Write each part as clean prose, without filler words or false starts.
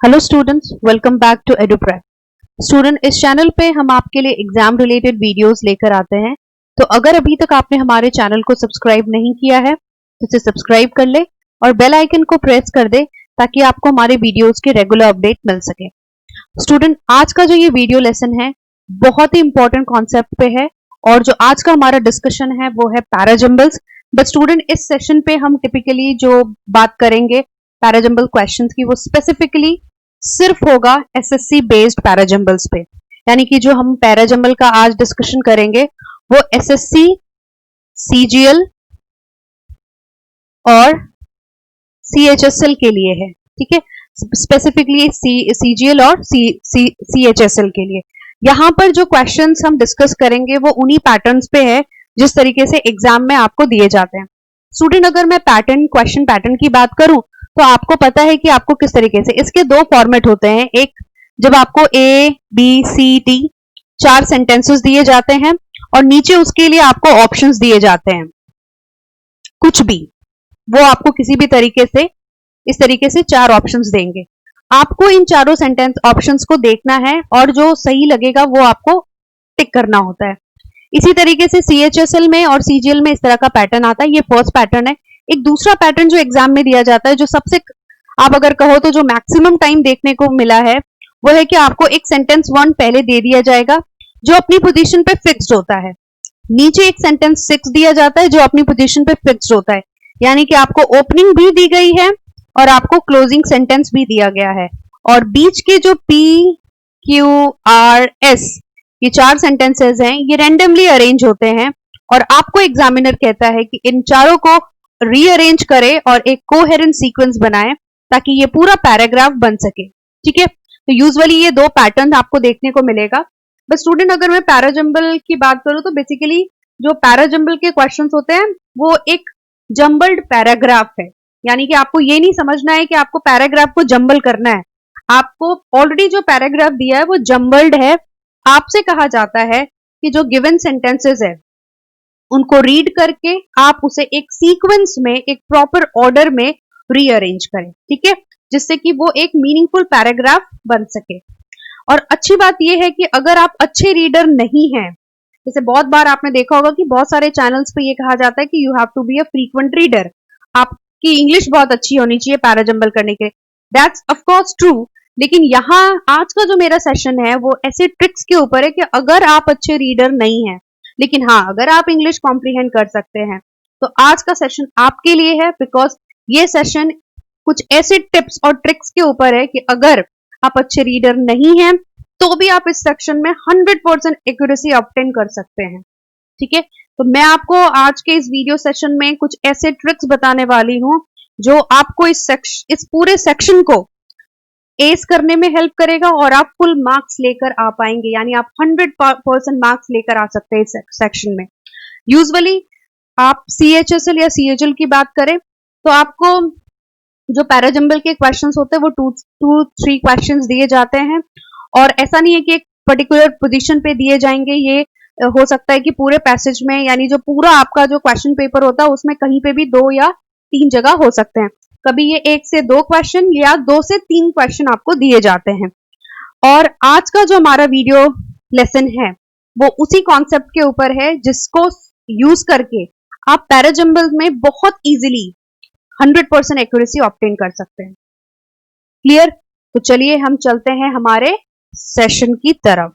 Hello students, welcome back to Eduprep. Student, इस channel पे हम आपके लिए एग्जाम रिलेटेड वीडियोस लेकर आते हैं। तो अगर अभी तक आपने हमारे चैनल को सब्सक्राइब नहीं किया है तो इसे सब्सक्राइब कर ले और बेल आइकन को प्रेस कर दे ताकि आपको हमारे वीडियोस के रेगुलर अपडेट मिल सके। स्टूडेंट, आज का जो ये वीडियो लेसन है बहुत ही इंपॉर्टेंट कॉन्सेप्ट पे है और जो आज का हमारा डिस्कशन है वो है पैराजंबल्स। बट स्टूडेंट, इस सेशन पे हम टिपिकली जो बात करेंगे पैराजंबल क्वेश्चंस की वो स्पेसिफिकली सिर्फ होगा एसएससी बेस्ड पैराजंबल्स पे। यानी कि जो हम पैराजंबल का आज डिस्कशन करेंगे वो एसएससी, सीजीएल और सीएचएसएल के लिए है। ठीक है, स्पेसिफिकली सीजीएल और सीएचएसएल के लिए। यहां पर जो क्वेश्चंस हम डिस्कस करेंगे वो उन्हीं पैटर्न्स पे है जिस तरीके से एग्जाम में आपको दिए जाते हैं। स्टूडेंट, अगर मैं क्वेश्चन पैटर्न की बात करूं तो आपको पता है कि आपको किस तरीके से इसके दो फॉर्मेट होते हैं। एक, जब आपको A B C D 4 sentences दिए जाते हैं और नीचे उसके लिए आपको ऑप्शंस दिए जाते हैं, कुछ भी वो आपको किसी भी तरीके से इस तरीके से 4 ऑप्शंस देंगे। आपको इन चारों सेंटेंस ऑप्शंस को देखना है और जो सही लगेगा वो आपको टिक करना होता है। इसी तरीके से सीएचएसएल में और सीजीएल में इस तरह का पैटर्न आता है। ये फर्स्ट पैटर्न है। एक दूसरा पैटर्न जो एग्जाम में दिया जाता है, जो सबसे आप अगर कहो तो जो मैक्सिमम टाइम देखने को मिला है, वो है कि आपको एक सेंटेंस 1 पहले दे दिया जाएगा जो अपनी पोजीशन पे फिक्स्ड होता है। नीचे एक सेंटेंस 6 दिया जाता है जो अपनी पोजीशन पे फिक्स्ड होता है। यानी कि आपको ओपनिंग भी दी गई है और आपको क्लोजिंग सेंटेंस भी दिया गया है। और बीच के जो पी क्यू आर एस ये 4 सेंटेंसेस हैं, ये रैंडमली अरेंज होते हैं और आपको एग्जामिनर कहता है कि इन चारों को रीअरेंज करे और एक कोहेरेंट सीक्वेंस बनाए ताकि ये पूरा पैराग्राफ बन सके। ठीक है, तो यूजुअली ये 2 पैटर्न आपको देखने को मिलेगा। बट स्टूडेंट, अगर मैं पैराजंबल की बात करूं तो बेसिकली जो पैराजंबल के क्वेश्चंस होते हैं वो एक जंबल्ड पैराग्राफ है। यानी कि आपको ये नहीं समझना है कि आपको पैराग्राफ को जंबल करना है। आपको ऑलरेडी जो पैराग्राफ दिया है वो जंबल्ड है। आपसे कहा जाता है कि जो गिवन सेंटेंसेस है उनको रीड करके आप उसे एक सीक्वेंस में, एक प्रॉपर ऑर्डर में रीअरेंज करें। ठीक है, जिससे कि वो एक मीनिंगफुल पैराग्राफ बन सके। और अच्छी बात यह है कि अगर आप अच्छे रीडर नहीं हैं, जैसे बहुत बार आपने देखा होगा कि बहुत सारे चैनल्स पे ये कहा जाता है कि you have to be a frequent reader, आपकी इंग्लिश बहुत अच्छी होनी चाहिए पैराजंबल करने के। दैट्स ऑफ कोर्स ट्रू, लेकिन यहाँ आज का जो मेरा सेशन है वो ऐसे ट्रिक्स के ऊपर है कि अगर आप अच्छे रीडर नहीं हैं लेकिन हाँ, अगर आप इंग्लिश कॉम्प्रिहेंड कर सकते हैं तो आज का सेशन आपके लिए है। बिकॉज ये सेशन कुछ ऐसे टिप्स और ट्रिक्स के ऊपर है कि अगर आप अच्छे रीडर नहीं हैं तो भी आप इस सेक्शन में 100% एक्यूरेसी ऑब्टेन कर सकते हैं। ठीक है, तो मैं आपको आज के इस वीडियो सेशन में कुछ ऐसे ट्रिक्स बताने वाली हूं जो आपको इस पूरे सेक्शन को एस करने में हेल्प करेगा और आप फुल मार्क्स लेकर आ पाएंगे। यानी आप 100% मार्क्स लेकर आ सकते हैं इस सेक्शन में। यूजुअली आप सीएचएसएल या सीएचएल की बात करें तो आपको जो पैराजंबल के क्वेश्चंस होते हैं वो 2-3 क्वेश्चंस दिए जाते हैं और ऐसा नहीं है कि एक पर्टिकुलर पोजीशन पे दिए जाएंगे। ये हो सकता है कि पूरे पैसेज में, यानी जो पूरा आपका जो क्वेश्चन पेपर होता है उसमें कहीं पे भी 2 या 3 जगह हो सकते हैं। कभी ये 1 से 2 क्वेश्चन या 2 से 3 क्वेश्चन आपको दिए जाते हैं। और आज का जो हमारा वीडियो लेसन है वो उसी कॉन्सेप्ट के ऊपर है जिसको यूज करके आप पैराजंबल में बहुत इजीली 100% एक्यूरेसी ऑब्टेन कर सकते हैं। क्लियर? तो चलिए हम चलते हैं हमारे सेशन की तरफ।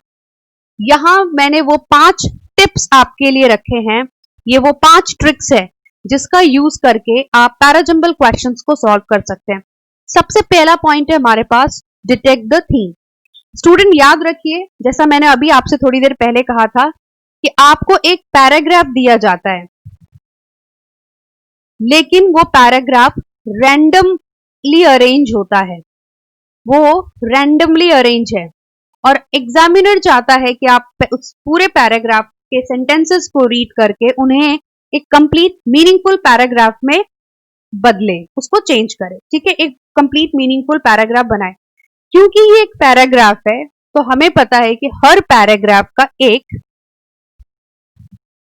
यहां मैंने वो 5 टिप्स आपके लिए रखे हैं। ये वो 5 ट्रिक्स है जिसका यूज करके आप पैराजंबल क्वेश्चंस को सॉल्व कर सकते हैं। सबसे पहला पॉइंट है हमारे पास, डिटेक्ट द थीम। स्टूडेंट, याद रखिए, जैसा मैंने अभी आपसे थोड़ी देर पहले कहा था कि आपको एक पैराग्राफ दिया जाता है लेकिन वो पैराग्राफ रैंडमली अरेंज होता है। वो रैंडमली अरेंज है और एग्जामिनर चाहता है कि आप उस पूरे पैराग्राफ के सेंटेंसेस को रीड करके उन्हें एक कंप्लीट मीनिंगफुल पैराग्राफ में बदले, उसको चेंज करे। ठीक है, एक कंप्लीट मीनिंगफुल पैराग्राफ बनाए। क्योंकि ये एक पैराग्राफ है तो हमें पता है कि हर पैराग्राफ का एक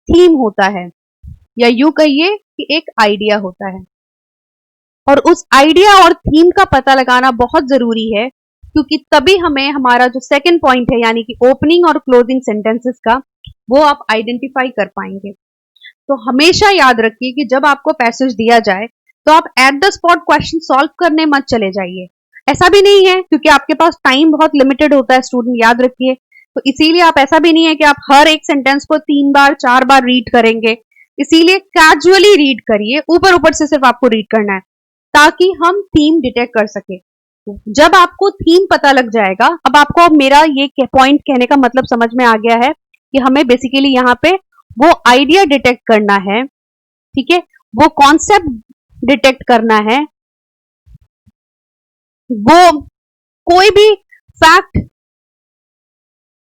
थीम होता है या यूं कहिए कि एक आइडिया होता है और उस आइडिया और थीम का पता लगाना बहुत जरूरी है क्योंकि तभी हमें हमारा जो सेकंड पॉइंट है यानी कि ओपनिंग और क्लोजिंग सेंटेंसेस का वो आप आइडेंटिफाई कर पाएंगे। तो हमेशा याद रखिए कि जब आपको पैसेज दिया जाए तो आप at the spot question solve करने मत चले जाइए। ऐसा भी नहीं है, क्योंकि आपके पास टाइम बहुत लिमिटेड होता है स्टूडेंट, याद रखिए। तो इसीलिए आप ऐसा भी नहीं है कि आप हर एक सेंटेंस को 3 बार 4 बार रीड करेंगे। इसीलिए कैजुअली रीड करिए, ऊपर ऊपर से सिर्फ आपको रीड करना है ताकि हम थीम डिटेक्ट कर सके। जब आपको थीम पता लग जाएगा, अब आपको मेरा ये पॉइंट कहने का मतलब समझ में आ गया है कि हमें बेसिकली यहाँ पे वो आइडिया डिटेक्ट करना है, ठीक है, वो कॉन्सेप्ट डिटेक्ट करना है, वो कोई भी फैक्ट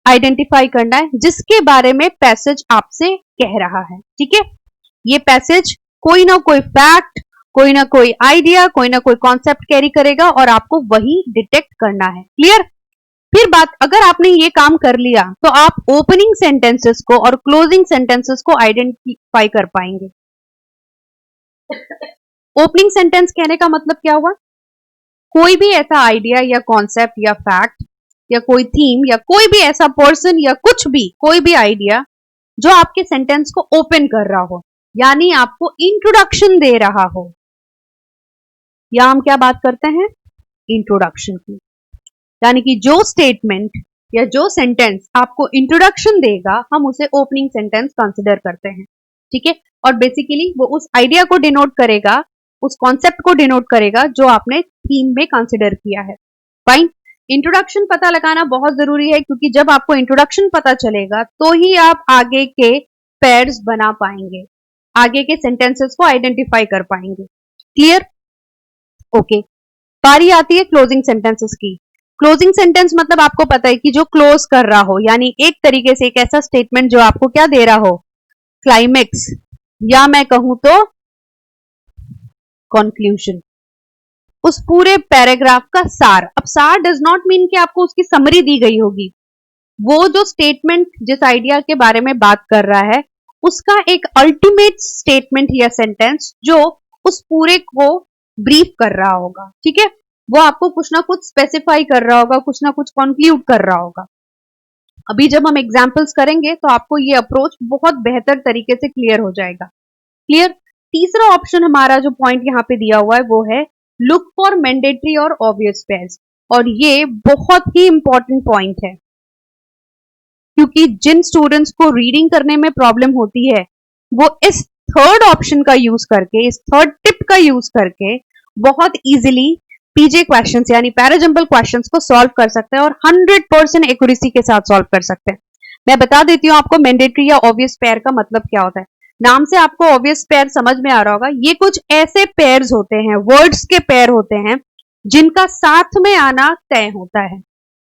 आइडेंटिफाई करना है जिसके बारे में पैसेज आपसे कह रहा है। ठीक है, ये पैसेज कोई ना कोई फैक्ट, कोई ना कोई आइडिया, कोई ना कोई कॉन्सेप्ट कैरी करेगा और आपको वही डिटेक्ट करना है। क्लियर? फिर बात, अगर आपने ये काम कर लिया तो आप ओपनिंग सेंटेंसेस को और क्लोजिंग सेंटेंसेस को आइडेंटिफाई कर पाएंगे। ओपनिंग सेंटेंस कहने का मतलब क्या हुआ? कोई भी ऐसा आइडिया या कॉन्सेप्ट या फैक्ट या कोई थीम या कोई भी ऐसा पर्सन या कुछ भी, कोई भी आइडिया जो आपके सेंटेंस को ओपन कर रहा हो, यानी आपको इंट्रोडक्शन दे रहा हो। या हम क्या बात करते हैं? इंट्रोडक्शन की। यानी कि जो स्टेटमेंट या जो सेंटेंस आपको इंट्रोडक्शन देगा, हम उसे ओपनिंग सेंटेंस कंसिडर करते हैं। ठीक है, और बेसिकली वो उस आइडिया को डिनोट करेगा, उस कॉन्सेप्ट को डिनोट करेगा जो आपने थीम में कंसिडर किया है। फाइन, इंट्रोडक्शन पता लगाना बहुत जरूरी है, क्योंकि जब आपको इंट्रोडक्शन पता चलेगा तो ही आप आगे के पेयर्स बना पाएंगे, आगे के सेंटेंसेस को आइडेंटिफाई कर पाएंगे। क्लियर? ओके, बारी आती है क्लोजिंग सेंटेंसेस की। क्लोजिंग सेंटेंस मतलब आपको पता है कि जो क्लोज कर रहा हो, यानी एक तरीके से एक ऐसा स्टेटमेंट जो आपको क्या दे रहा हो? क्लाइमेक्स, या मैं कहूं तो कंक्लूजन, उस पूरे पैराग्राफ का सार। अब सार डज नॉट मीन कि आपको उसकी समरी दी गई होगी, वो जो स्टेटमेंट जिस आइडिया के बारे में बात कर रहा है उसका एक अल्टीमेट स्टेटमेंट या सेंटेंस जो उस पूरे को ब्रीफ कर रहा होगा। ठीक है, वो आपको कुछ ना कुछ स्पेसिफाई कर रहा होगा, कुछ ना कुछ कंक्लूड कर रहा होगा। अभी जब हम एग्जांपल्स करेंगे तो आपको ये अप्रोच बहुत बेहतर तरीके से क्लियर हो जाएगा। क्लियर? तीसरा ऑप्शन हमारा जो पॉइंट यहाँ पे दिया हुआ है वो है लुक फॉर मैंडेटरी और ऑब्वियस पेयर्स, और ये बहुत ही इंपॉर्टेंट पॉइंट है, क्योंकि जिन स्टूडेंट्स को रीडिंग करने में प्रॉब्लम होती है वो इस थर्ड ऑप्शन का यूज करके, इस थर्ड टिप का यूज करके बहुत इजीली पीजे क्वेश्चंस यानी पैराजंबल क्वेश्चंस को सॉल्व कर सकते हैं और 100% एक्यूरेसी के साथ सॉल्व कर सकते हैं। मैं बता देती हूँ आपको मैंडेटरी या ऑब्वियस पेयर का मतलब क्या होता है। नाम से आपको ऑब्वियस पेयर समझ में आ रहा होगा, ये कुछ ऐसे पेयर्स होते हैं, वर्ड्स के पेयर होते हैं जिनका साथ में आना तय होता है।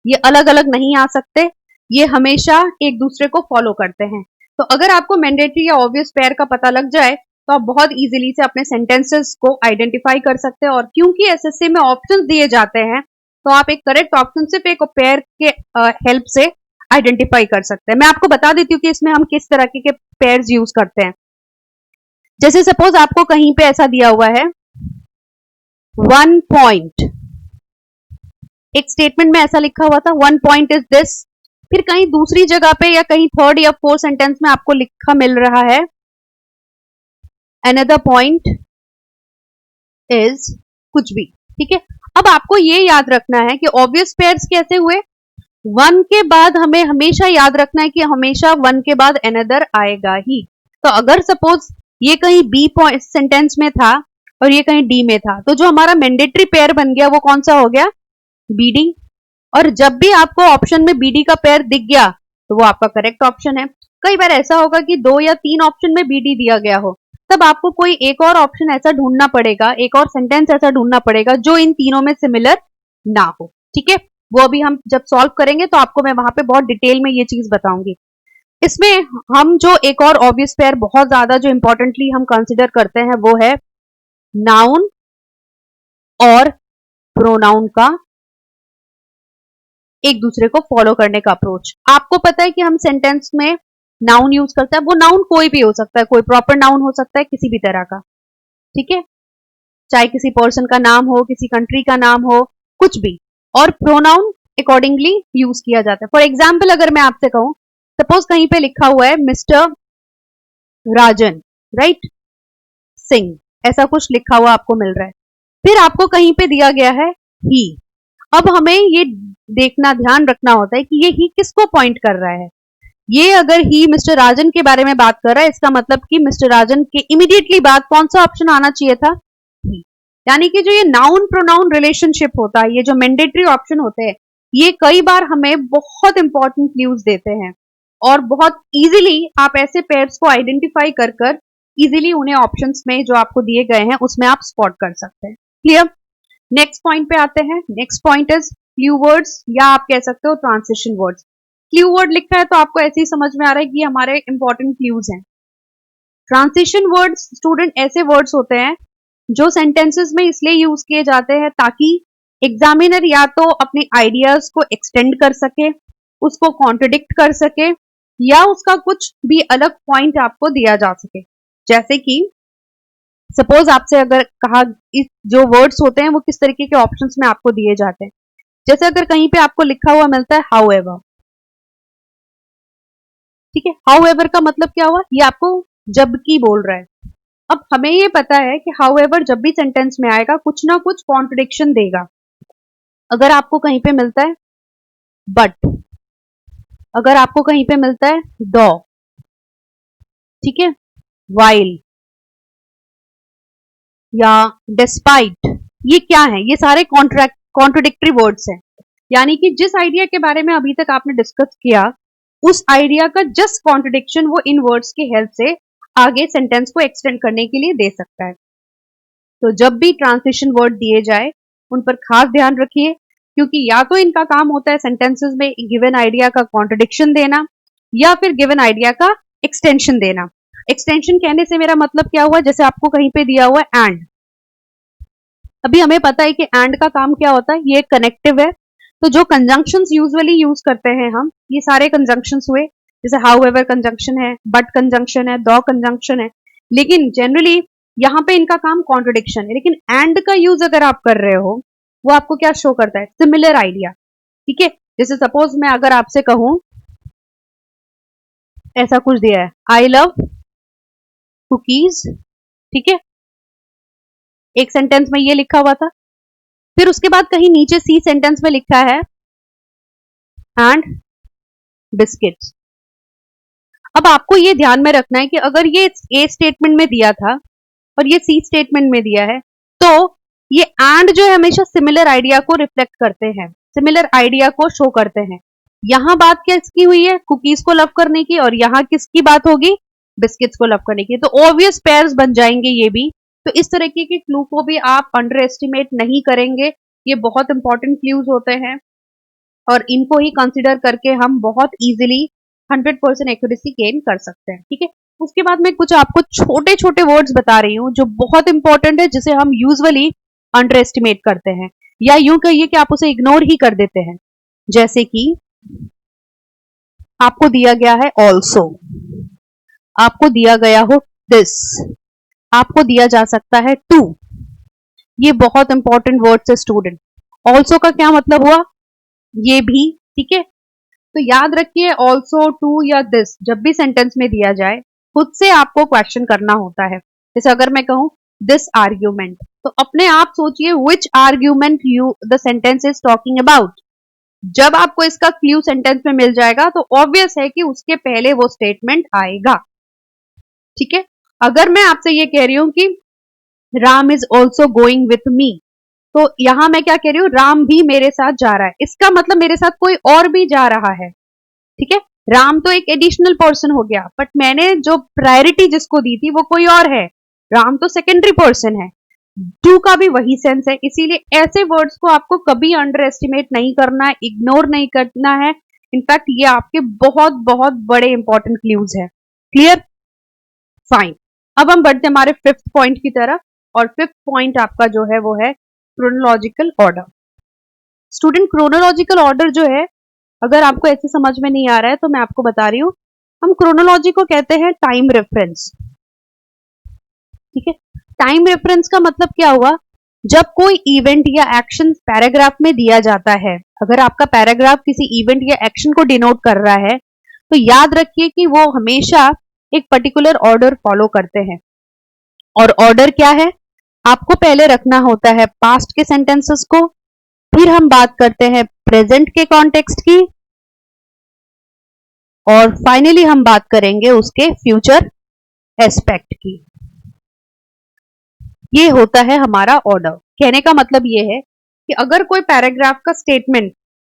ये अलग अलग नहीं आ सकते, ये हमेशा एक दूसरे को फॉलो करते हैं। तो अगर आपको मैंडेटरी या ऑब्वियस पेयर का पता लग जाए तो आप बहुत इजीली से अपने सेंटेंसेस को आइडेंटिफाई कर सकते हैं, और क्योंकि एसएससी में ऑप्शंस दिए जाते हैं तो आप एक करेक्ट ऑप्शन सिर्फ एक पेयर के हेल्प से आइडेंटिफाई कर सकते हैं। मैं आपको बता देती हूँ कि इसमें हम किस तरह के पेयर्स यूज करते हैं। जैसे सपोज आपको कहीं पे ऐसा दिया हुआ है 1 पॉइंट, एक स्टेटमेंट में ऐसा लिखा हुआ था 1 पॉइंट इज दिस, फिर कहीं दूसरी जगह पे या कहीं थर्ड या फोर्थ सेंटेंस में आपको लिखा मिल रहा है another point is कुछ भी। ठीक है, अब आपको ये याद रखना है कि ऑब्वियस पेयर्स कैसे हुए। 1 के बाद हमें हमेशा याद रखना है कि हमेशा 1 के बाद another आएगा ही। तो अगर सपोज ये कहीं बी सेंटेंस में था और ये कहीं डी में था, तो जो हमारा मैंडेटरी पेयर बन गया वो कौन सा हो गया? बीडी। और जब भी आपको ऑप्शन में बीडी का पेयर दिख गया तो वो आपका करेक्ट ऑप्शन है। कई बार ऐसा होगा कि 2 या 3 ऑप्शन में बीडी दिया गया हो, तब आपको कोई एक और ऑप्शन ऐसा ढूंढना पड़ेगा, एक और सेंटेंस ऐसा ढूंढना पड़ेगा जो इन तीनों में सिमिलर ना हो। ठीक है, वो अभी हम जब सॉल्व करेंगे तो आपको मैं वहां पे बहुत डिटेल में ये चीज बताऊंगी। इसमें हम जो एक और ऑब्वियस पेयर बहुत ज्यादा जो इंपॉर्टेंटली हम कंसिडर करते हैं वो है नाउन और प्रोनाउन का एक दूसरे को फॉलो करने का अप्रोच। आपको पता है कि हम सेंटेंस में नाउन यूज करते हैं, वो नाउन कोई भी हो सकता है, कोई प्रॉपर नाउन हो सकता है किसी भी तरह का। ठीक है, चाहे किसी पर्सन का नाम हो, किसी कंट्री का नाम हो, कुछ भी, और प्रोनाउन अकॉर्डिंगली यूज किया जाता है। फॉर एग्जाम्पल अगर मैं आपसे कहूं, सपोज कहीं पे लिखा हुआ है मिस्टर राजन, राइट, सिंह, ऐसा कुछ लिखा हुआ आपको मिल रहा है, फिर आपको कहीं पे दिया गया है ही। अब हमें ये देखना, ध्यान रखना होता है कि ये ही किसको पॉइंट कर रहा है। ये अगर ही मिस्टर राजन के बारे में बात कर रहा है, इसका मतलब कि मिस्टर राजन के इमीडिएटली बाद कौन सा ऑप्शन आना चाहिए था, ही। यानी कि जो ये नाउन प्रोनाउन रिलेशनशिप होता है, ये जो मैंडेटरी ऑप्शन होते हैं, ये कई बार हमें बहुत इंपॉर्टेंट क्लूज देते हैं और बहुत इजीली आप ऐसे पेयर्स को आइडेंटिफाई कर कर इजीली उन्हें ऑप्शंस में जो आपको दिए गए हैं उसमें आप स्पॉट कर सकते हैं। क्लियर? नेक्स्ट पॉइंट पे आते हैं। Next point is clue words, या आप कह सकते हो ट्रांसिशन वर्ड्स। क्लू वर्ड लिखा है तो आपको ऐसे ही समझ में आ रहा है कि हमारे इंपॉर्टेंट क्लूज हैं। ट्रांसिशन वर्ड्स स्टूडेंट ऐसे वर्ड्स होते हैं जो सेंटेंसेस में इसलिए यूज किए जाते हैं ताकि एग्जामिनर या तो अपने आइडियाज को एक्सटेंड कर सके, उसको कॉन्ट्रडिक्ट कर सके, या उसका कुछ भी अलग पॉइंट आपको दिया जा सके। जैसे कि सपोज आपसे अगर कहा, इस जो वर्ड्स होते हैं वो किस तरीके के ऑप्शंस में आपको दिए जाते हैं। जैसे अगर कहीं पे आपको लिखा हुआ मिलता है हाउएवर, ठीक है, हाउएवर का मतलब क्या हुआ, ये आपको जबकि बोल रहा है। अब हमें ये पता है कि हाउएवर जब भी सेंटेंस में आएगा कुछ ना कुछ कॉन्ट्रडिक्शन देगा। अगर आपको कहीं पे मिलता है बट, अगर आपको कहीं पे मिलता है दो, ठीक है, वाइल या डिस्पाइट, ये क्या है, ये सारे कॉन्ट्रडिक्टरी वर्ड्स हैं। यानी कि जिस आइडिया के बारे में अभी तक आपने डिस्कस किया, उस आइडिया का जस्ट कॉन्ट्रडिक्शन वो इन वर्ड्स की हेल्प से आगे सेंटेंस को एक्सटेंड करने के लिए दे सकता है। तो जब भी ट्रांसिशन वर्ड दिए जाए उन पर खास ध्यान रखिए, क्योंकि या तो इनका काम होता है सेंटेंसेस में गिवन आइडिया का कॉन्ट्रडिक्शन देना या फिर गिवन आइडिया का एक्सटेंशन देना। एक्सटेंशन कहने से मेरा मतलब क्या हुआ, जैसे आपको कहीं पे दिया हुआ है एंड, अभी हमें पता है कि एंड का काम क्या होता है, ये कनेक्टिव है। तो जो कंजंक्शंस यूजुअली यूज करते हैं हम, ये सारे कंजंक्शंस हुए, जैसे हाउएवर कंजंक्शन है, बट कंजंक्शन है, दो कंजंक्शन है, लेकिन जनरली यहाँ पे इनका काम कॉन्ट्रडिक्शन है। लेकिन एंड का यूज अगर आप कर रहे हो, वो आपको क्या शो करता है, सिमिलर आइडिया, ठीक है। जैसे सपोज मैं अगर आपसे कहूं, ऐसा कुछ दिया है, आई लव कुकीज, ठीक है, एक सेंटेंस में ये लिखा हुआ था, फिर उसके बाद कहीं नीचे सी सेंटेंस में लिखा है एंड बिस्किट्स। अब आपको ये ध्यान में रखना है कि अगर ये ए स्टेटमेंट में दिया था और ये सी स्टेटमेंट में दिया है, तो ये एंड जो है हमेशा सिमिलर आइडिया को रिफ्लेक्ट करते हैं, सिमिलर आइडिया को शो करते हैं। यहां बात किसकी हुई है, कुकीज को लव करने की, और यहां किसकी बात होगी, बिस्किट्स को लव करने की। तो ऑब्वियस पेयर्स बन जाएंगे ये भी। तो इस तरीके के क्लू को भी आप अंडर एस्टिमेट नहीं करेंगे, ये बहुत इंपॉर्टेंट क्लूज होते हैं और इनको ही कंसिडर करके हम बहुत इजीली 100% एक्यूरेसी गेन कर सकते हैं, ठीक है। उसके बाद मैं कुछ आपको छोटे छोटे वर्ड्स बता रही हूँ जो बहुत इंपॉर्टेंट है, जिसे हम यूजुअली अंडर एस्टिमेट करते हैं, या यूं कहिए कि आप उसे इग्नोर ही कर देते हैं। जैसे कि आपको दिया गया है ऑल्सो, आपको दिया गया हो दिस, आपको दिया जा सकता है टू, ये बहुत इंपॉर्टेंट वर्ड्स है स्टूडेंट। ऑल्सो का क्या मतलब हुआ, ये भी, ठीक है। तो याद रखिए ऑल्सो, टू या दिस जब भी सेंटेंस में दिया जाए, खुद से आपको क्वेश्चन करना होता है। जैसे अगर मैं कहूं दिस आर्ग्यूमेंट, तो अपने आप सोचिए which argument you the sentence is talking about. जब आपको इसका क्लू सेंटेंस में मिल जाएगा तो ऑब्वियस है कि उसके पहले वो स्टेटमेंट आएगा, ठीक है। अगर मैं आपसे ये कह रही हूं कि Ram is also going with me, तो यहां मैं क्या कह रही हूं, राम भी मेरे साथ जा रहा है, इसका मतलब मेरे साथ कोई और भी जा रहा है, ठीक है। राम तो एक एडिशनल पर्सन हो गया, बट मैंने जो प्रायोरिटी जिसको दी थी वो कोई और है, राम तो सेकेंडरी पर्सन है। टू का भी वही सेंस है, इसीलिए ऐसे वर्ड्स को आपको कभी अंडर एस्टिमेट नहीं करना है, इग्नोर नहीं करना है। इनफैक्ट ये आपके बहुत बहुत बड़े इंपॉर्टेंट क्लूज है। Clear, fine. अब हम बढ़ते हमारे फिफ्थ पॉइंट की तरफ, और फिफ्थ पॉइंट आपका जो है वो है chronological order. Student chronological order जो है, अगर आपको ऐसे समझ में नहीं आ रहा है तो मैं आपको बता रही हूं, हम क्रोनोलॉजी को कहते हैं टाइम रेफरेंस, ठीक है। टाइम रेफरेंस का मतलब क्या हुआ, जब कोई इवेंट या एक्शन पैराग्राफ में दिया जाता है, अगर आपका पैराग्राफ किसी इवेंट या एक्शन को डिनोट कर रहा है, तो याद रखिए कि वो हमेशा एक पर्टिकुलर ऑर्डर फॉलो करते हैं। और ऑर्डर क्या है? आपको पहले रखना होता है पास्ट के सेंटेंसेस को, फिर हम बात करते हैं प्रेजेंट के कॉन्टेक्स्ट की, और फाइनली हम बात करेंगे उसके फ्यूचर एस्पेक्ट की। ये होता है हमारा ऑर्डर। कहने का मतलब ये है कि अगर कोई पैराग्राफ का स्टेटमेंट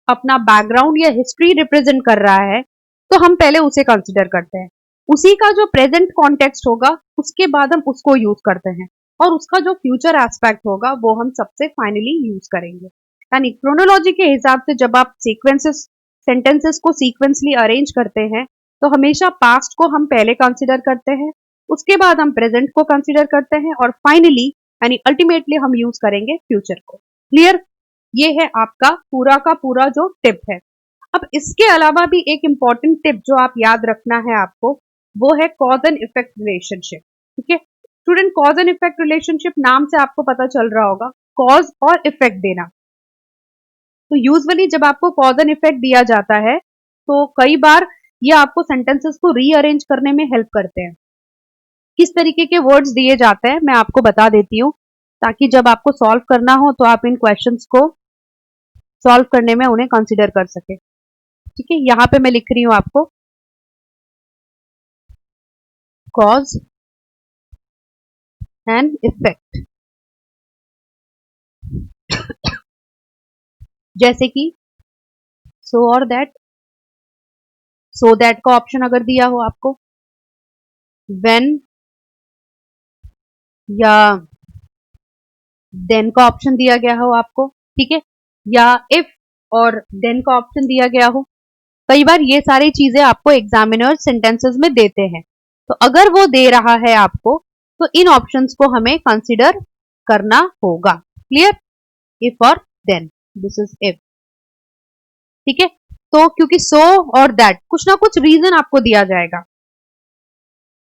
अपना बैकग्राउंड या हिस्ट्री रिप्रेजेंट कर रहा है, तो हम पहले उसे कंसिडर करते हैं। उसी का जो प्रेजेंट कॉन्टेक्स्ट होगा, उसके बाद हम उसको यूज करते हैं, और उसका जो फ्यूचर एस्पेक्ट होगा वो हम सबसे फाइनली यूज करेंगे। यानी क्रोनोलॉजी के हिसाब से जब आप सीक्वेंसेस सेंटेंसेस को सीक्वेंसली अरेंज करते हैं, तो हमेशा पास्ट को हम पहले कंसिडर करते हैं, उसके बाद हम प्रेजेंट को कंसिडर करते हैं, और फाइनली यानी अल्टीमेटली हम यूज करेंगे फ्यूचर को। क्लियर? ये है आपका पूरा का पूरा जो टिप है। अब इसके अलावा भी एक इंपॉर्टेंट टिप जो आप याद रखना है आपको, वो है कॉज एंड इफेक्ट रिलेशनशिप। ठीक है student, cause and effect relationship नाम से आपको पता चल रहा होगा, कॉज और इफेक्ट देना। तो यूजुअली जब आपको कॉज एंड इफेक्ट दिया जाता है, तो कई बार ये आपको सेंटेंसेस को रीअरेंज करने में हेल्प करते हैं। किस तरीके के वर्ड्स दिए जाते हैं मैं आपको बता देती हूँ, ताकि जब आपको सॉल्व करना हो तो आप इन क्वेश्चंस को सॉल्व करने में उन्हें कंसिडर कर सके। ठीक है, यहां पे मैं लिख रही हूं आपको कॉज एंड इफेक्ट। जैसे कि सो और दैट, सो दैट का ऑप्शन अगर दिया हो आपको, व्हेन या देन का ऑप्शन दिया गया हो आपको, ठीक है, या इफ और देन का ऑप्शन दिया गया हो। कई बार ये सारी चीजें आपको एग्जामिनर सेंटेंसेस में देते हैं, तो अगर वो दे रहा है आपको, तो इन ऑप्शंस को हमें कंसिडर करना होगा। क्लियर? इफ और देन, दिस इज इफ। ठीक है, तो क्योंकि सो और दैट कुछ ना कुछ रीजन आपको दिया जाएगा।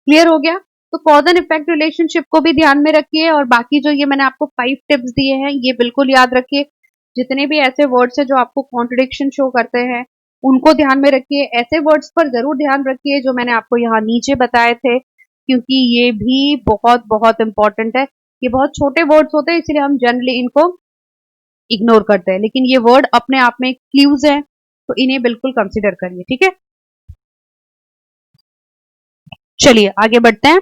क्लियर हो गया? तो कॉज एंड इफेक्ट रिलेशनशिप को भी ध्यान में रखिए, और बाकी जो ये मैंने आपको 5 टिप्स दिए हैं ये बिल्कुल याद रखिए। जितने भी ऐसे वर्ड्स हैं जो आपको कॉन्ट्रडिक्शन शो करते हैं, उनको ध्यान में रखिए। ऐसे वर्ड्स पर जरूर ध्यान रखिए जो मैंने आपको यहाँ नीचे बताए थे, क्योंकि ये भी बहुत बहुत इंपॉर्टेंट है। ये बहुत छोटे वर्ड्स होते हैं, इसलिए हम जनरली इनको इग्नोर करते हैं, लेकिन ये वर्ड अपने आप में क्लूज हैं, तो इन्हें बिल्कुल कंसिडर करिए। ठीक है, चलिए आगे बढ़ते हैं।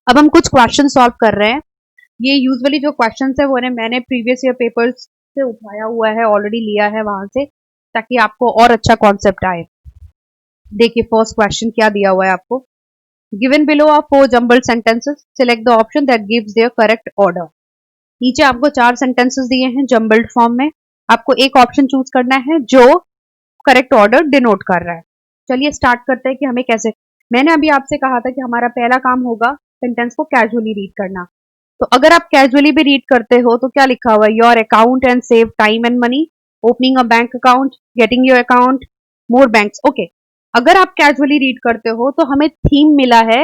अब हम कुछ क्वेश्चन सॉल्व कर रहे हैं। ये यूजुअली जो क्वेश्चंस है वो मैंने प्रीवियस ईयर पेपर्स से उठाया हुआ है, ऑलरेडी लिया है वहां से, ताकि आपको और अच्छा कॉन्सेप्ट आए। देखिए फर्स्ट क्वेश्चन क्या दिया हुआ है आपको, given below are 4 jumbled sentences, select the option that gives their correct order. नीचे आपको 4 सेंटेंसेस दिए हैं जम्बल्ड फॉर्म में, आपको एक ऑप्शन चूज करना है जो करेक्ट ऑर्डर डिनोट कर रहा है। चलिए स्टार्ट करते हैं कि हमें कैसे। मैंने अभी आपसे कहा था कि हमारा पहला काम होगा सेंटेंस को कैजुअली रीड करना। तो अगर आप कैजुअली भी रीड करते हो तो क्या लिखा हुआ है, your account and save time and money, opening a bank account, getting your account, more banks. Okay, अगर आप कैजुअली रीड करते हो तो हमें थीम मिला है,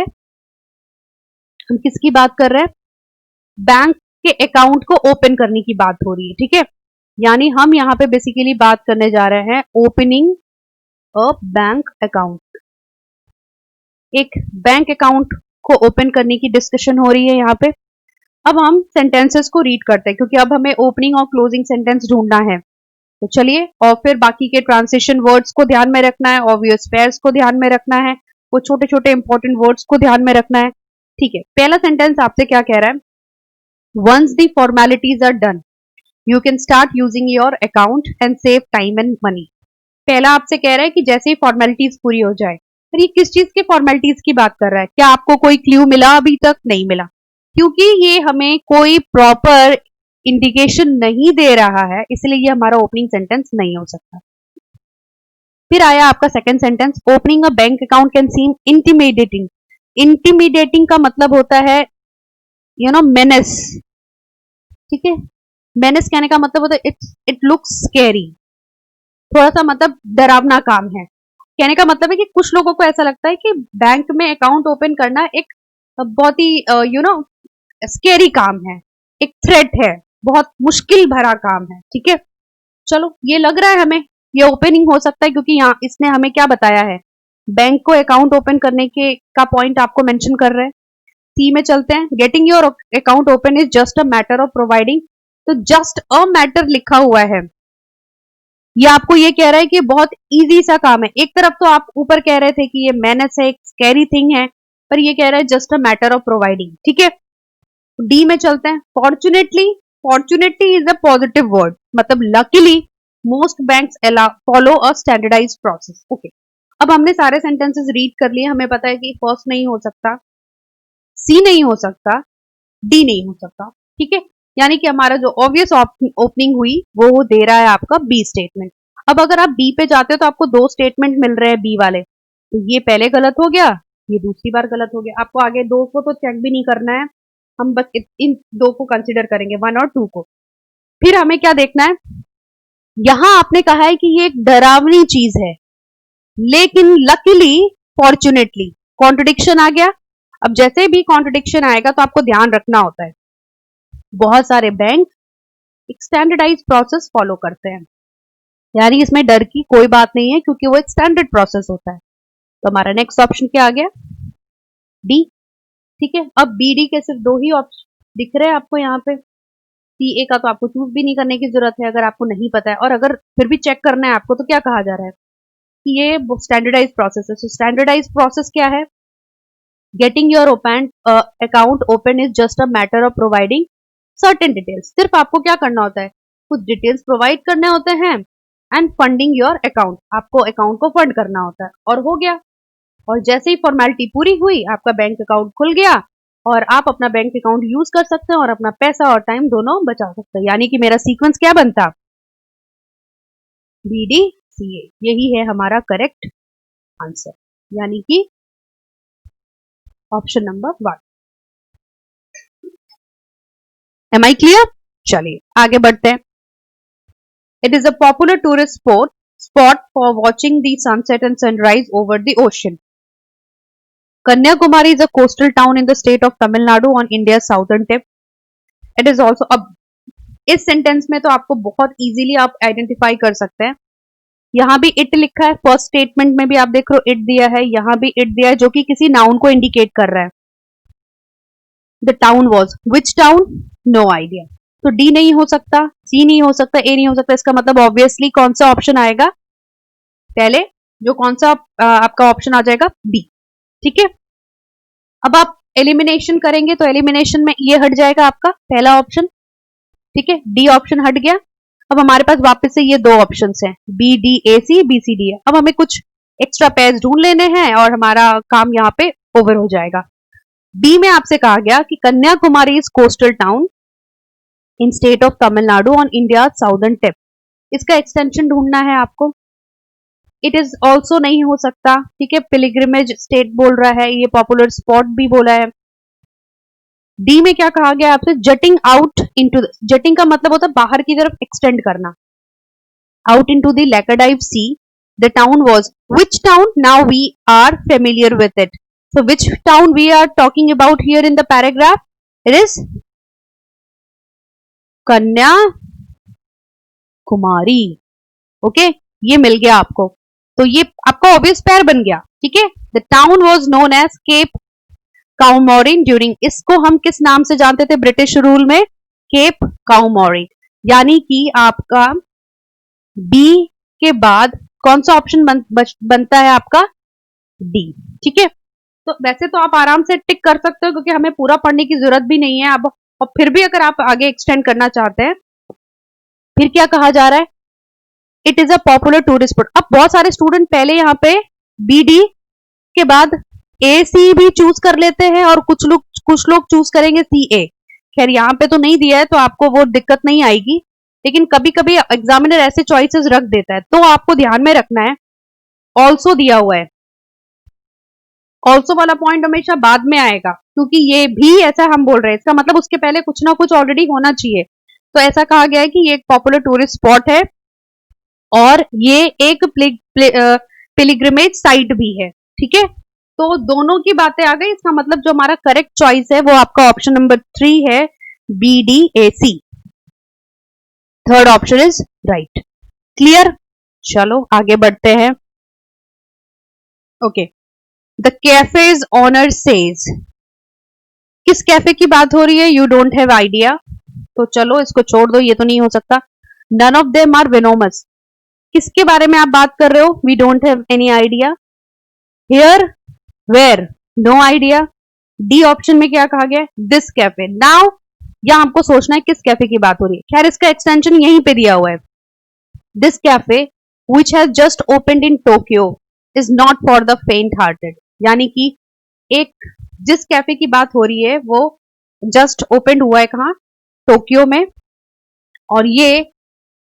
हम किसकी बात कर रहे हैं, बैंक के अकाउंट को ओपन करने की बात हो रही है। ठीक है, यानी हम यहाँ पे बेसिकली बात करने जा रहे हैं ओपनिंग अ बैंक अकाउंट। एक बैंक अकाउंट को ओपन करने की डिस्कशन हो रही है यहाँ पे। अब हम सेंटेंसेस को रीड करते हैं, क्योंकि अब हमें ओपनिंग और क्लोजिंग सेंटेंस ढूंढना है। तो चलिए, और फिर बाकी के ट्रांसिशन वर्ड्स को ध्यान में रखना है, ऑब्वियस पेयर्स को ध्यान में रखना है, वो छोटे छोटे इंपॉर्टेंट वर्ड्स को ध्यान में रखना है। ठीक है, पहला सेंटेंस आपसे क्या कह रहा है, once the formalities are done you can start using your account and save time and money. पहला आपसे कह रहा है कि जैसे ही फॉर्मेलिटीज पूरी हो जाए। पर ये किस चीज के फॉर्मेलिटीज की बात कर रहा है? क्या आपको कोई क्ल्यू मिला? अभी तक नहीं मिला, क्योंकि ये हमें कोई प्रॉपर इंडिकेशन नहीं दे रहा है, इसलिए ये हमारा ओपनिंग सेंटेंस नहीं हो सकता। फिर आया आपका second sentence, opening a bank account can seem intimidating. Intimidating का मतलब होता है मेनेस। ठीक है, मेनेस कहने का मतलब होता है इट लुक्स स्कैरी, थोड़ा सा मतलब डरावना काम है। कहने का मतलब है कि कुछ लोगों को ऐसा लगता है कि बैंक में अकाउंट ओपन करना एक बहुत ही स्केरी काम है। एक थ्रेट है, बहुत मुश्किल भरा काम है, ठीक है। चलो ये लग रहा है हमें ये ओपनिंग हो सकता है, क्योंकि यहाँ इसने हमें क्या बताया है, बैंक को अकाउंट ओपन करने के का पॉइंट आपको मेंशन कर रहे हैं। सी में चलते हैं, getting your account open is just a matter of providing, तो जस्ट अ मैटर लिखा हुआ है, ये आपको ये कह रहा है कि बहुत इजी सा काम है। एक तरफ तो आप ऊपर कह रहे थे कि ये मेनेस है, एक स्कैरी थिंग है, पर ये कह रहा है just a matter of providing, ठीक है। डी में चलते हैं, fortunately, fortunately is a positive word, मतलब luckily most banks follow a standardized process, okay. अब हमने सारे सेंटेंसेस रीड कर लिए, हमें पता है कि फर्स्ट नहीं हो सकता, सी नहीं हो सकता, डी नहीं हो सकता, ठीक है। यानी कि हमारा जो ऑब्वियस ओपनिंग हुई वो दे रहा है आपका बी स्टेटमेंट। अब अगर आप बी पे जाते हो तो आपको दो स्टेटमेंट मिल रहे हैं बी वाले, तो ये पहले गलत हो गया, ये दूसरी बार गलत हो गया। आपको आगे दो को तो चेक भी नहीं करना है, हम बस इन दो को कंसिडर करेंगे, 1 और 2 को। फिर हमें क्या देखना है, यहां आपने कहा है कि ये एक डरावनी चीज है, लेकिन लकीली, फॉर्चुनेटली, कॉन्ट्रडिक्शन आ गया। अब जैसे भी कॉन्ट्रडिक्शन आएगा तो आपको ध्यान रखना होता है, बहुत सारे बैंक एक स्टैंडर्डाइज प्रोसेस फॉलो करते हैं, यानी इसमें डर की कोई बात नहीं है, क्योंकि वो एक स्टैंडर्ड प्रोसेस होता है। तो हमारा नेक्स्ट ऑप्शन क्या आ गया, डी, ठीक है। अब बी डी के सिर्फ दो ही ऑप्शन दिख रहे हैं आपको यहाँ पे, सी ए का तो आपको चूज भी नहीं करने की जरूरत है अगर आपको नहीं पता है, और अगर फिर भी चेक करना है आपको तो क्या कहा जा रहा है कि ये स्टैंडर्डाइज प्रोसेस है। सो स्टैंडर्डाइज प्रोसेस क्या है, getting your account open is just a matter of providing certain details, सिर्फ आपको क्या करना होता है, कुछ डिटेल्स प्रोवाइड करने होते हैं, एंड फंडिंग योर अकाउंट, आपको अकाउंट को फंड करना होता है, और हो गया। और जैसे ही फॉर्मेलिटी पूरी हुई, आपका बैंक अकाउंट खुल गया और आप अपना बैंक अकाउंट यूज कर सकते हैं और अपना पैसा और टाइम दोनों बचा सकते हैं। यानी कि मेरा सीक्वेंस क्या बनता, बी डी सी ए, यही है हमारा करेक्ट आंसर, यानी कि option number 1। Am I clear? चलिए आगे बढ़ते हैं। It is a popular tourist spot for watching the sunset and sunrise over the ocean. Kanyakumari is a coastal town in the state of Tamil Nadu on India's southern tip. It is also अब इस sentence में तो आपको बहुत easily आप identify कर सकते हैं, यहां भी इट लिखा है, फर्स्ट स्टेटमेंट में भी आप देख रहे हो इट दिया है, यहां भी इट दिया है, जो कि किसी नाउन को इंडिकेट कर रहा है। The town was, which town, no idea, तो डी नहीं हो सकता, सी नहीं हो सकता, ए नहीं हो सकता। इसका मतलब ऑब्वियसली कौन सा ऑप्शन आएगा, पहले जो कौन सा आपका ऑप्शन आ जाएगा, बी, ठीक है। अब आप एलिमिनेशन करेंगे तो एलिमिनेशन में ये हट जाएगा आपका पहला ऑप्शन, ठीक है, डी ऑप्शन हट गया। अब हमारे पास वापस से ये दो ऑप्शन हैं, B D A C, B C D है। अब हमें कुछ एक्स्ट्रा पेज ढूंढ लेने हैं और हमारा काम यहाँ पे ओवर हो जाएगा। बी में आपसे कहा गया कि Kanyakumari is coastal town in state of Tamil Nadu on India southern tip, इसका एक्सटेंशन ढूंढना है आपको। इट इज ऑल्सो नहीं हो सकता, ठीक है, पिलग्रिमेज स्टेट बोल रहा है, ये पॉपुलर स्पॉट भी बोला है। डी में क्या कहा गया आपसे, जटिंग आउट इनटू, जटिंग का मतलब होता है बाहर की तरफ एक्सटेंड करना, out into the Laccadive sea, the town was, which town, now we are familiar with it, so which town we are talking about here in the paragraph, it is Kanyakumari, okay, ये मिल गया आपको, तो ये आपका obvious पैर बन गया, ठीक है। The town was known as cape Comorin during, इसको हम किस नाम से जानते थे ब्रिटिश रूल में, केप काउमोरिन, यानी कि आपका बी के बाद कौन सा ऑप्शन बनता है आपका, डी, ठीक है। तो वैसे तो आप आराम से टिक कर सकते हो क्योंकि हमें पूरा पढ़ने की जरूरत भी नहीं है अब, और फिर भी अगर आप आगे एक्सटेंड करना चाहते हैं, फिर क्या कहा जा रहा है, it is a popular tourist spot. अब बहुत सारे स्टूडेंट पहले यहाँ पे बी डी के बाद ए सी भी चूज कर लेते हैं और कुछ लोग चूज करेंगे सी ए। खैर यहाँ पे तो नहीं दिया है तो आपको वो दिक्कत नहीं आएगी, लेकिन कभी कभी एग्जामिनर ऐसे चॉइसेस रख देता है तो आपको ध्यान में रखना है। ऑल्सो दिया हुआ है, ऑल्सो वाला पॉइंट हमेशा बाद में आएगा क्योंकि ये भी ऐसा हम बोल रहे हैं, इसका मतलब उसके पहले कुछ ना कुछ ऑलरेडी होना चाहिए। तो ऐसा कहा गया है कि ये एक पॉपुलर टूरिस्ट स्पॉट है और ये एक पिलिग्रिमेज साइट भी है, ठीक है। तो दोनों की बातें आ गई, इसका मतलब जो हमारा करेक्ट चॉइस है वो आपका ऑप्शन नंबर 3 है, BDAC. Third option is right. Clear? चलो आगे बढ़ते हैं. Okay. The cafe's owner says. किस कैफे की बात हो रही है? You don't have idea. तो चलो इसको छोड़ दो, ये तो नहीं हो सकता. None of them are venomous. किसके बारे में आप बात कर रहे हो? We don't have any idea. Here, where, no idea. D option में क्या कहा गया? This cafe. नाउ यहां आपको सोचना है किस कैफे की बात हो रही है. खैर इसका एक्सटेंशन यहीं पे दिया हुआ है. This cafe which has just opened in Tokyo is not for the फेंट हार्टेड. यानी कि एक जिस कैफे की बात हो रही है वो जस्ट ओपन हुआ है कहाँ? टोक्यो में. और ये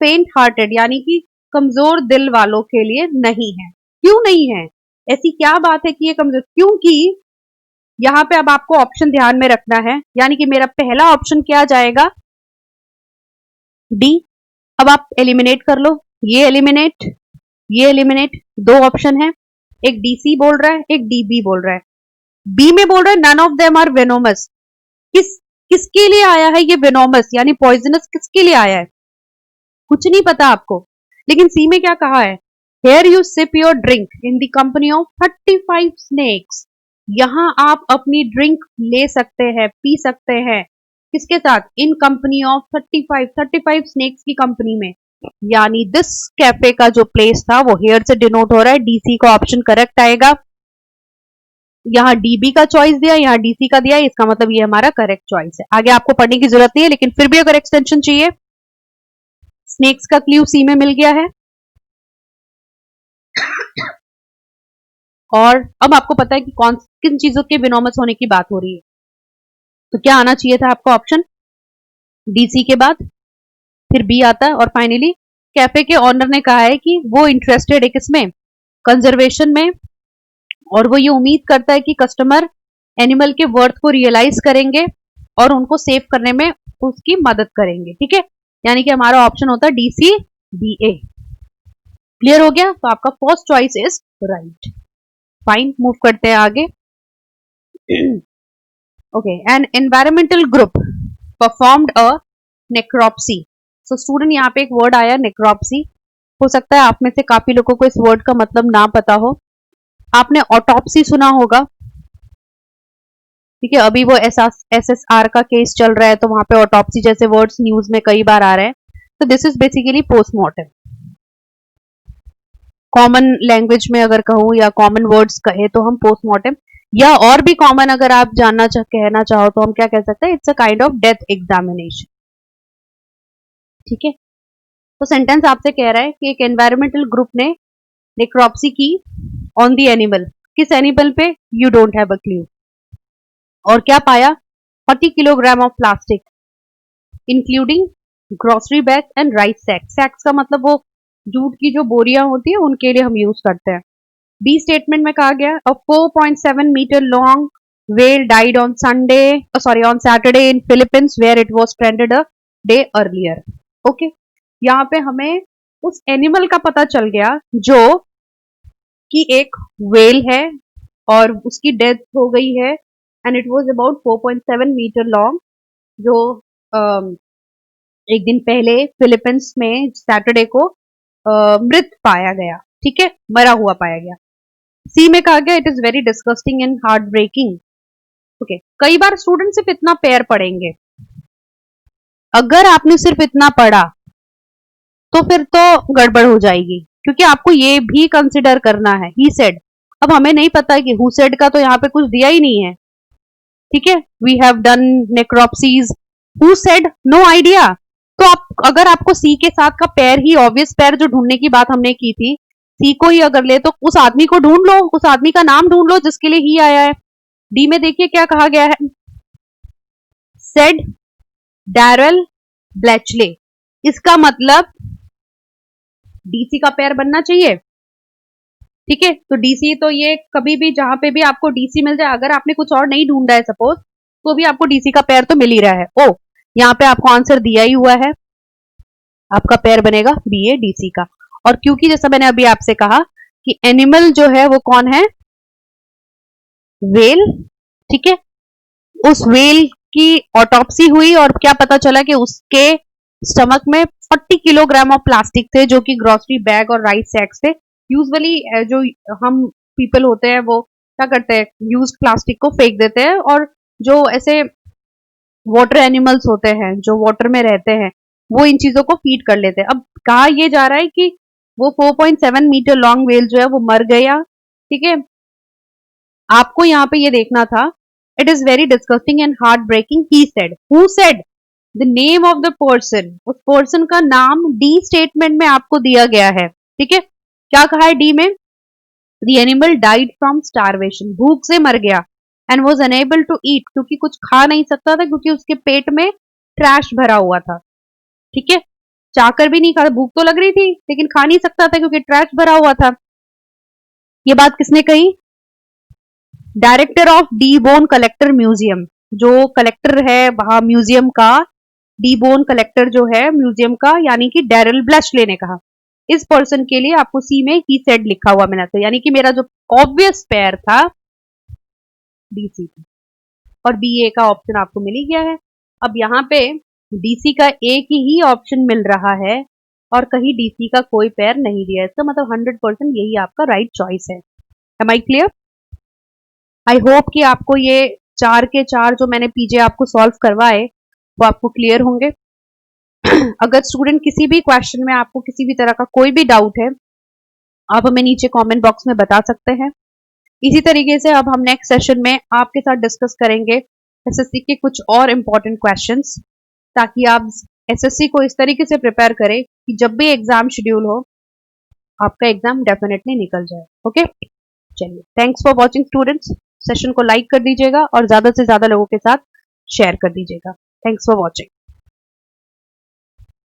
फेंट हार्टेड यानी कि कमजोर दिल वालों के लिए नहीं है. क्यों नहीं है? ऐसी क्या बात है कि ये कमजोर? क्योंकि यहां पे अब आपको ऑप्शन ध्यान में रखना है. यानी कि मेरा पहला ऑप्शन क्या जाएगा? डी. अब आप एलिमिनेट कर लो. ये एलिमिनेट, ये एलिमिनेट. दो ऑप्शन है, एक डीसी बोल रहा है, एक डीबी बोल रहा है. बी में बोल रहा है none of them are venomous. किसके लिए आया है ये वेनोमस यानी पॉइजनस? किसके लिए आया है? कुछ नहीं पता आपको. लेकिन सी में क्या कहा है? Here you sip your drink in the company of 35 snakes. यहां आप अपनी ड्रिंक ले सकते हैं, पी सकते हैं. किसके साथ? इन कंपनी ऑफ 35 स्नेक्स की कंपनी में. यानी दिस कैफे का जो प्लेस था वो हेयर से डिनोट हो रहा है. डीसी का ऑप्शन करेक्ट आएगा. यहाँ डीबी का चॉइस दिया, यहाँ डीसी का दिया, इसका मतलब ये हमारा करेक्ट चॉइस है. आगे आपको पढ़ने की जरूरत नहीं है, लेकिन फिर भी अगर एक्सटेंशन चाहिए, स्नेक्स का क्लू सी में मिल गया है. और अब आपको पता है कि किन चीजों के विनोमस होने की बात हो रही है. तो क्या आना चाहिए था आपको? ऑप्शन डीसी के बाद फिर बी आता है. और फाइनली कैफे के ऑनर ने कहा है कि वो इंटरेस्टेड है किसमें? कंजर्वेशन में. और वो ये उम्मीद करता है कि कस्टमर एनिमल के वर्थ को रियलाइज करेंगे और उनको सेव करने में उसकी मदद करेंगे. ठीक है, यानी कि हमारा ऑप्शन होता है डीसी बी ए. क्लियर हो गया? तो आपका first choice is right. Fine, move करते हैं आगे. Okay. N environmental group performed अ नेक्रोप्सी. सो स्टूडेंट यहाँ पे एक वर्ड आया नेक्रोप्सी. हो सकता है आप में से काफी लोगों को इस वर्ड का मतलब ना पता हो. आपने ऑटोप्सी सुना होगा. ठीक है, अभी वो एसएसआर का केस चल रहा है तो वहां पे ऑटोप्सी जैसे वर्ड्स न्यूज में कई बार आ रहे हैं. तो this is basically postmortem. Common language में अगर कहूँ या कॉमन वर्ड्स कहे तो हम पोस्टमार्टम, या और भी कॉमन अगर आप कहना चाहो तो हम क्या कह सकते हैं? It's a kind of death examination. ठीक है, तो सेंटेंस आपसे कह रहा है कि एक एनवायरमेंटल ग्रुप ने नेक्रोप्सी की ऑन द एनिमल. किस एनिमल पे? You don't have a clue. और क्या पाया? 40 kilogram of plastic including grocery bag and rice sack. Sacks का मतलब वो जूट की जो बोरियां होती है उनके लिए हम यूज करते हैं. बी स्टेटमेंट में कहा गया a 4.7 metre long whale died on Saturday in Philippines where it was stranded a day earlier. Okay, यहाँ पे हमें उस एनिमल का पता चल गया जो कि एक वेल है और उसकी डेथ हो गई है. And it was about 4.7 metre long, जो एक दिन पहले फिलीपींस में सैटरडे को मृत पाया गया. ठीक है, मरा हुआ पाया गया. सी में कहा गया it is very disgusting and heartbreaking. Okay, कई बार स्टूडेंट सिर्फ इतना पैर पढ़ेंगे. अगर आपने सिर्फ इतना पढ़ा तो फिर तो गड़बड़ हो जाएगी, क्योंकि आपको ये भी कंसिडर करना है. He said. अब हमें नहीं पता कि हु सेड का तो यहाँ पे कुछ दिया ही नहीं है. ठीक है, we have done necropsies. Who said? No idea. तो आप अगर आपको सी के साथ का पैर ही, ऑब्वियस पैर जो ढूंढने की बात हमने की थी, सी को ही अगर ले तो उस आदमी को ढूंढ लो, उस आदमी का नाम ढूंढ लो जिसके लिए ही आया है. डी में देखिए क्या कहा गया है? Said Darrell Blatchley. इसका मतलब डीसी का पैर बनना चाहिए. ठीक है, तो डीसी तो ये कभी भी जहां पे भी आपको डीसी मिल जाए, अगर आपने कुछ और नहीं ढूंढा है सपोज, तो भी आपको डीसी का पैर तो मिल ही रहा है. ओ, यहाँ पे आपको आंसर दिया ही हुआ है. आपका पैर बनेगा बी ए डीसी का. और क्योंकि जैसा मैंने अभी आपसे कहा कि एनिमल जो है वो कौन है? वेल. ठीक है, उस वेल की ऑटोप्सी हुई और क्या पता चला कि उसके स्टमक में 40 किलोग्राम ऑफ प्लास्टिक थे, जो कि ग्रोसरी बैग और राइस सैक्स थे। यूजुअली जो हम पीपल होते हैं वो क्या करते हैं, यूज प्लास्टिक को फेंक देते हैं, और जो ऐसे वाटर एनिमल्स होते हैं जो वाटर में रहते हैं वो इन चीजों को फीड कर लेते हैं। अब कहा यह जा रहा है कि वो 4.7 मीटर लॉन्ग वेल जो है वो मर गया। ठीक है, आपको यहाँ पे ये देखना था, it is very disgusting and heartbreaking, he said, who said, the name of the person, उस पर्सन का नाम डी स्टेटमेंट में आपको दिया गया है। ठीक है, क्या कहा है डी में, the animal died from starvation, भूख से मर गया, and was unable to eat, क्योंकि कुछ खा नहीं सकता था क्योंकि उसके पेट में ट्रैश भरा हुआ था। ठीक है, चाकर भी नहीं खा, भूख तो लग रही थी लेकिन खा नहीं सकता था क्योंकि ट्रैश भरा हुआ था। ये बात किसने कही, director of D bone collector museum, जो कलेक्टर है वहां म्यूजियम का, डी बोन कलेक्टर जो है म्यूजियम का, यानी कि डैरल ब्लैशले ने कहा। इस पर्सन के लिए आपको सी में ही सेड लिखा हुआ मैंने, तो यानी कि मेरा जो ऑब्वियस पेयर था डीसी था, और बी ए का ऑप्शन आपको मिल ही गया है। अब यहाँ पे डीसी का एक ही ऑप्शन मिल रहा है और कहीं डीसी का कोई पेयर नहीं दिया है, इसका मतलब 100% यही आपका राइट चॉइस है। Am I clear? I hope कि आपको ये 4 के 4 जो मैंने पीजे आपको सॉल्व करवाए वो आपको क्लियर होंगे। अगर स्टूडेंट किसी भी क्वेश्चन में आपको किसी भी तरह का कोई भी डाउट है, आप हमें नीचे कमेंट बॉक्स में बता सकते हैं। इसी तरीके से अब हम नेक्स्ट सेशन में आपके साथ डिस्कस करेंगे एसएससी के कुछ और इम्पोर्टेंट क्वेश्चंस, ताकि आप एसएससी को इस तरीके से प्रिपेयर करें कि जब भी एग्जाम शेड्यूल हो आपका एग्जाम डेफिनेटली निकल जाए। ओके, चलिए, thanks for watching students. Session को लाइक कर दीजिएगा और ज्यादा से ज्यादा लोगों के साथ शेयर कर दीजिएगा। Thanks for watching.